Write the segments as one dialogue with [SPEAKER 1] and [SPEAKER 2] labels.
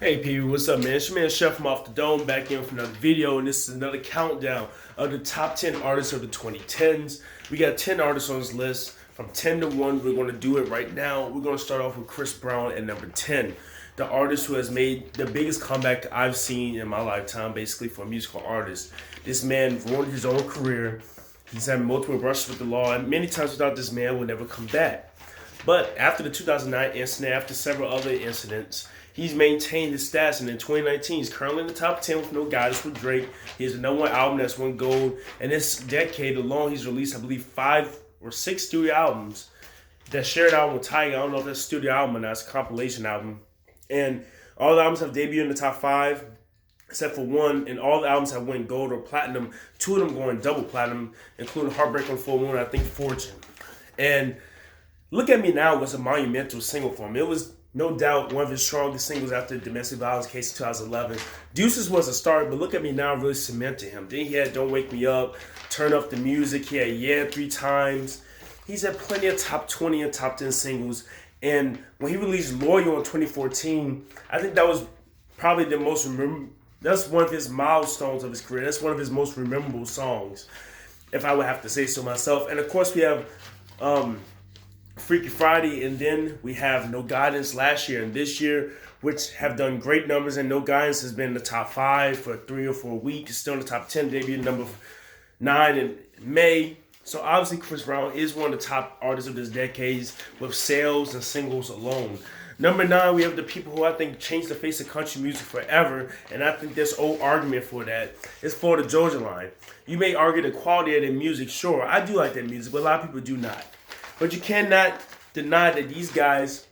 [SPEAKER 1] Hey people, what's up, man? It's your man Chef from Off the Dome back in for another video, and this is another countdown of the top 10 artists of the 2010s. We got 10 artists on this list from 10 to 1. We're going to do it right now. We're going to start off with Chris Brown at number 10, the artist who has made the biggest comeback I've seen in my lifetime, basically, for a musical artist. This man ruined his own career. He's had multiple brushes with the law, and many times without this man will never come back. But after the 2009 incident, after several other incidents, he's maintained his stats, and in 2019, he's currently in the top 10 with No Guidance with Drake. He has the number one album that's won gold. And this decade alone, he's released, I believe, 5 or 6 studio albums. That shared album with Tiger, I don't know if that's a studio album or not, it's a compilation album. And all the albums have debuted in the top 5, except for one, and all the albums have went gold or platinum. 2 of them going double platinum, including Heartbreak on Full Moon and I think Fortune. And Look at Me Now was a monumental single for him. It was no doubt one of his strongest singles after the domestic violence case in 2011. Deuces was a start, but Look at Me Now really cemented him. Then he had Don't Wake Me Up, Turn Up the Music. He had Yeah 3 times. He's had plenty of top 20 and top 10 singles. And when he released Loyal in 2014, I think that was probably the most that's one of his milestones of his career. That's one of his most memorable songs, if I would have to say so myself. And of course, we have Freaky Friday, and then we have No Guidance last year and this year, which have done great numbers. And No Guidance has been in the top 5 for 3 or 4 weeks. It's still in the top 10, debuted number 9 in May. So obviously, Chris Brown is one of the top artists of this decade with sales and singles alone. Number 9, we have the people who I think changed the face of country music forever, and I think there's old argument for that. It's Florida Georgia Line. You may argue the quality of their music, sure, I do like their music, but a lot of people do not. But you cannot deny that these guys,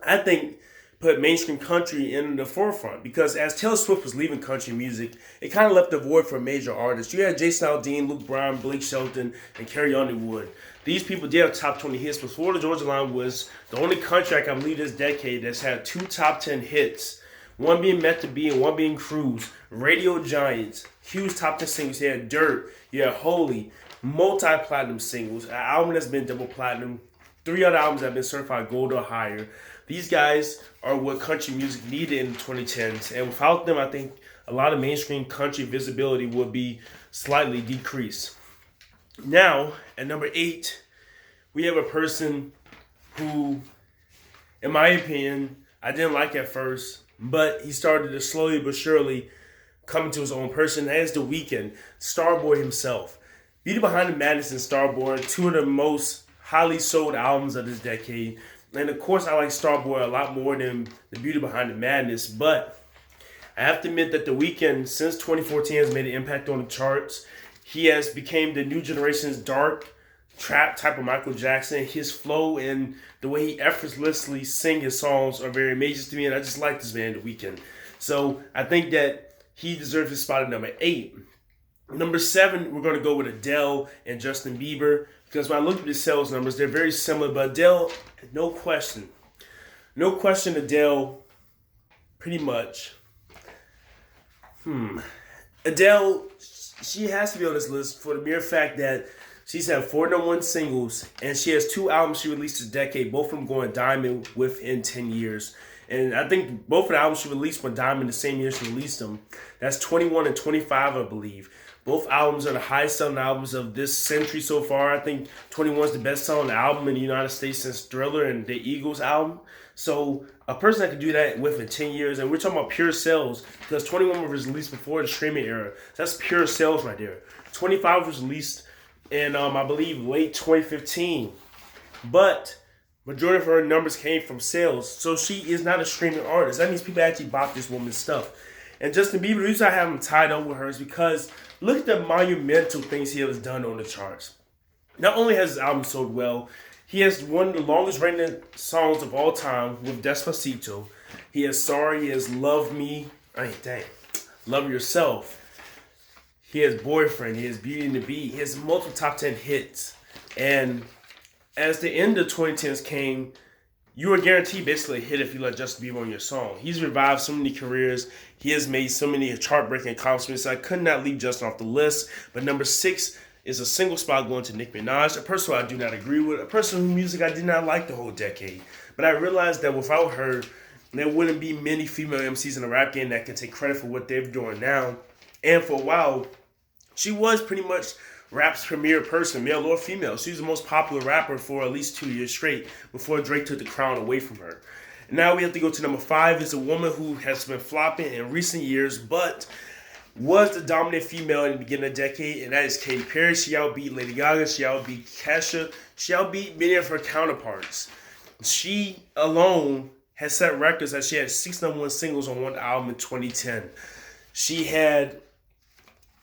[SPEAKER 1] I think, put mainstream country in the forefront, because as Taylor Swift was leaving country music, it kind of left a void for major artists. You had Jason Aldean, Luke Bryan, Blake Shelton, and Carrie Underwood. These people did have top 20 hits, but Florida Georgia Line was the only country I can believe this decade that's had 2 top 10 hits. One being Meant to Be and one being Cruise. Radio Giants, huge top 10 singles. You had Dirt, you had Holy, multi-platinum singles, an album that's been double platinum, 3 other albums that have been certified gold or higher. These guys are what country music needed in the 2010s, and without them, I think a lot of mainstream country visibility would be slightly decreased. Now, at number 8, we have a person who, in my opinion, I didn't like at first, but he started to slowly but surely come into his own person. That is The Weeknd, Starboy himself. Beauty Behind the Madness and Starboy, 2 of the most highly sold albums of this decade. And of course, I like Starboy a lot more than the Beauty Behind the Madness. But I have to admit that The Weeknd, since 2014, has made an impact on the charts. He has become the new generation's dark trap type of Michael Jackson. His flow and the way he effortlessly sings his songs are very amazing to me. And I just like this man, The Weeknd. So I think that he deserves his spot at number 8. Number 7, we're going to go with Adele and Justin Bieber, because when I look at the sales numbers, they're very similar. But Adele, no question, Adele, pretty much. Adele, she has to be on this list for the mere fact that she's had 4 number 1 singles, and she has 2 albums she released this decade, both of them going diamond within 10 years. And I think both of the albums she released went diamond the same year she released them. That's 21 and 25, I believe. Both albums are the highest selling albums of this century so far. I think 21 is the best selling album in the United States since Thriller and the Eagles album. So a person that can do that within 10 years, and we're talking about pure sales, because 21 was released before the streaming era. So that's pure sales right there. 25 was released in, I believe, late 2015. But majority of her numbers came from sales. So she is not a streaming artist. That means people actually bought this woman's stuff. And Justin Bieber, the reason I have him tied up with her is because look at the monumental things he has done on the charts. Not only has his album sold well, he has one of the longest rated songs of all time with Despacito. He has Sorry, he has Love Me, Love Yourself. He has Boyfriend, he has Beauty and the Beat. He has multiple top 10 hits. And as the end of 2010s came, you are guaranteed basically a hit if you let Justin Bieber on your song. He's revived so many careers. He has made so many chart-breaking accomplishments. I could not leave Justin off the list. But number 6 is a single spot going to Nicki Minaj, a person who I do not agree with, a person whose music I did not like the whole decade. But I realized that without her, there wouldn't be many female MCs in the rap game that can take credit for what they're doing now. And for a while, she was pretty much rap's premier person, male or female. She was the most popular rapper for at least 2 years straight before Drake took the crown away from her. Now we have to go to number 5. It's a woman who has been flopping in recent years, but was the dominant female in the beginning of the decade, and that is Katy Perry. She outbeat Lady Gaga. She outbeat Kesha. She outbeat many of her counterparts. She alone has set records as she had 6 number 1 singles on one album in 2010. She had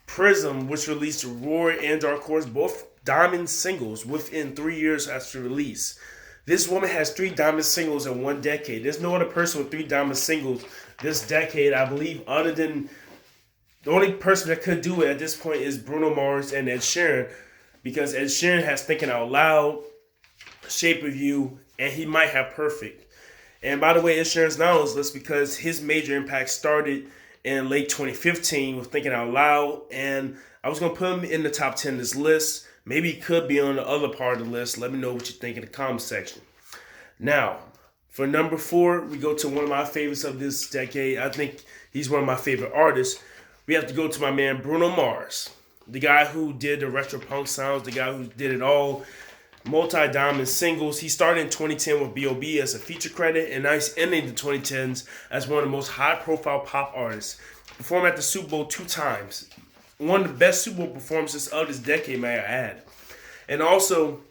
[SPEAKER 1] Prism, which released Roar and Dark Horse, both diamond singles within 3 years after release. This woman has 3 diamond singles in 1 decade. There's no other person with 3 diamond singles this decade, I believe, other than the only person that could do it at this point is Bruno Mars and Ed Sheeran, because Ed Sheeran has Thinking Out Loud, Shape of You, and he might have Perfect. And by the way, Ed Sheeran's not on this list because his major impact started in late 2015 with Thinking Out Loud, and I was going to put him in the top 10 of this list. Maybe he could be on the other part of the list. Let me know what you think in the comment section. Now, for number 4, we go to one of my favorites of this decade. I think he's one of my favorite artists. We have to go to my man Bruno Mars, the guy who did the retro punk sounds, the guy who did it all, multi-diamond singles. He started in 2010 with B.O.B. as a feature credit, and now he's ending the 2010s as one of the most high-profile pop artists. Performed at the Super Bowl 2 times. One of the best Super Bowl performances of this decade, may I add. And also,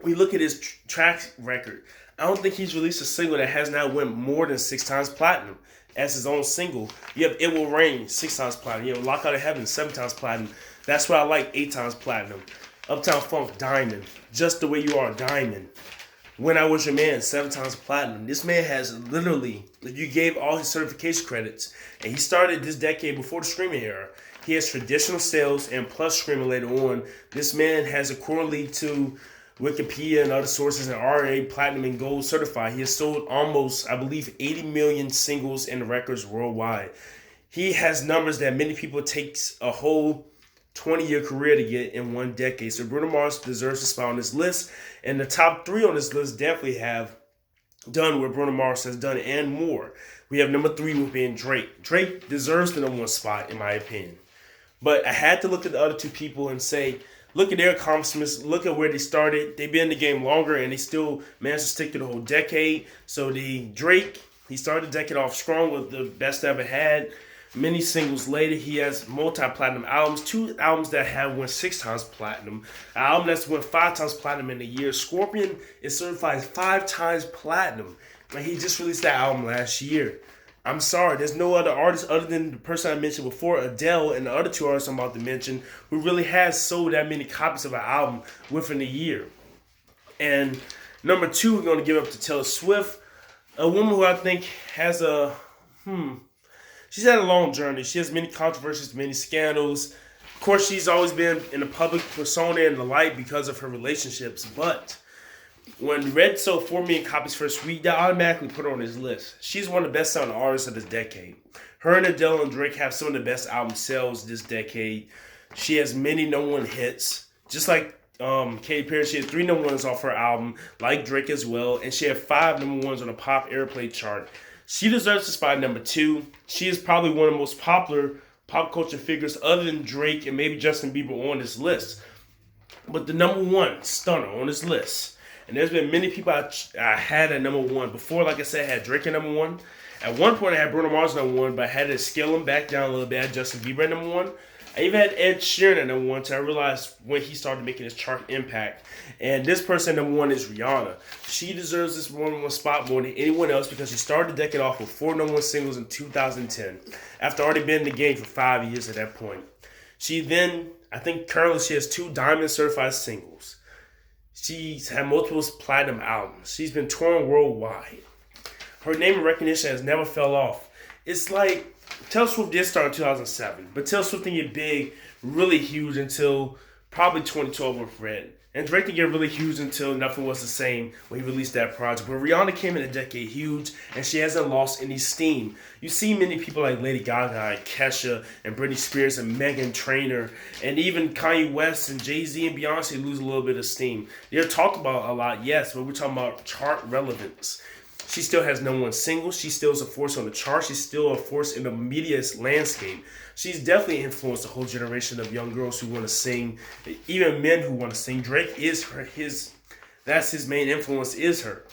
[SPEAKER 1] we look at his track record. I don't think he's released a single that has now went more than 6 times platinum as his own single. You have It Will Rain, 6 times platinum. You have Lock Out of Heaven, 7 times platinum. That's What I Like, 8 times platinum. Uptown Funk, Diamond. Just the Way You Are, Diamond. When I Was Your Man, 7 times platinum. This man has literally, if you gave all his certification credits, and he started this decade before the streaming era, he has traditional sales and plus streaming later on. This man has, according to Wikipedia and other sources, and RA Platinum and Gold certified. He has sold almost, I believe, 80 million singles and records worldwide. He has numbers that many people takes a whole 20-year career to get in 1 decade. So Bruno Mars deserves a spot on this list. And the top 3 on this list definitely have done what Bruno Mars has done and more. We have number 3 with being Drake. Drake deserves the number 1 spot, in my opinion. But I had to look at the other 2 people and say, look at their accomplishments. Look at where they started. They've been in the game longer, and they still managed to stick to the whole decade. So the Drake, he started the decade off strong with the best ever had. Many singles later, he has multi-platinum albums. 2 albums that have went 6 times platinum. An album that's went 5 times platinum in a year. Scorpion is certified 5 times platinum. And he just released that album last year. I'm sorry, there's no other artist other than the person I mentioned before, Adele, and the other 2 artists I'm about to mention, who really has sold that many copies of an album within a year. And number 2, we're going to give up to Taylor Swift, a woman who I think has she's had a long journey. She has many controversies, many scandals. Of course, she's always been in the public persona and the light because of her relationships, but when Red sold 4 million copies first week, that automatically put her on his list. She's one of the best-selling artists of this decade. Her and Adele and Drake have some of the best album sales this decade. She has many number 1 hits. Just like Katy Perry, she had 3 number 1s off her album, like Drake as well. And she had 5 number 1s on the pop airplay chart. She deserves the spot number 2. She is probably one of the most popular pop culture figures other than Drake and maybe Justin Bieber on this list. But the number 1 stunner on this list. And there's been many people I had at number 1. Before, like I said, I had Drake at number 1. At one point, I had Bruno Mars at number 1, but I had to scale him back down a little bit. I had Justin Bieber at number 1. I even had Ed Sheeran at number 1 until I realized when he started making his chart impact. And this person at number 1 is Rihanna. She deserves this number 1 spot more than anyone else because she started the decade off with 4 number 1 singles in 2010, after already being in the game for 5 years at that point. She then, I think currently she has 2 diamond certified singles. She's had multiple platinum albums. She's been touring worldwide. Her name and recognition has never fell off. It's like Taylor Swift did start in 2007, but Taylor Swift didn't get big, really huge until probably 2012 with Red. And Drake didn't get really huge until Nothing Was the Same when he released that project. But Rihanna came in a decade huge, and she hasn't lost any steam. You see many people like Lady Gaga and Kesha and Britney Spears and Meghan Trainor and even Kanye West and Jay-Z and Beyonce lose a little bit of steam. They're talked about a lot, yes, but we're talking about chart relevance. She still has number one singles. She still is a force on the chart. She's still a force in the media landscape. She's definitely influenced a whole generation of young girls who want to sing, even men who want to sing. Drake is that's his main influence, is her.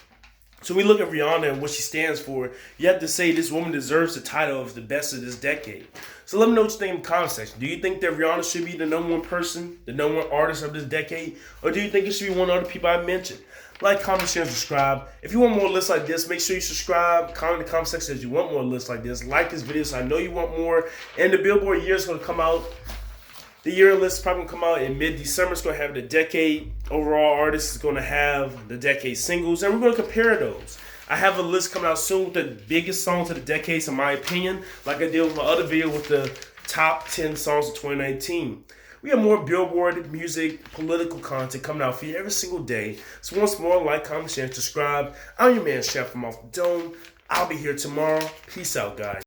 [SPEAKER 1] So when we look at Rihanna and what she stands for, you have to say this woman deserves the title of the best of this decade. So let me know what you think in the comment section. Do you think that Rihanna should be the number one person, the number one artist of this decade? Or do you think it should be one of the people I mentioned? Like, comment, share, and subscribe. If you want more lists like this, make sure you subscribe. Comment in the comment section if you want more lists like this. Like this video so I know you want more. And the Billboard year is going to come out. The year list is probably going to come out in mid-December. It's going to have the decade overall artists. It's going to have the decade singles. And we're going to compare those. I have a list coming out soon with the biggest songs of the decades, in my opinion. Like I did with my other video with the top 10 songs of 2019. We have more Billboard, music, political content coming out for you every single day. So once more, like, comment, share, and subscribe. I'm your man, Chef from Off the Dome. I'll be here tomorrow. Peace out, guys.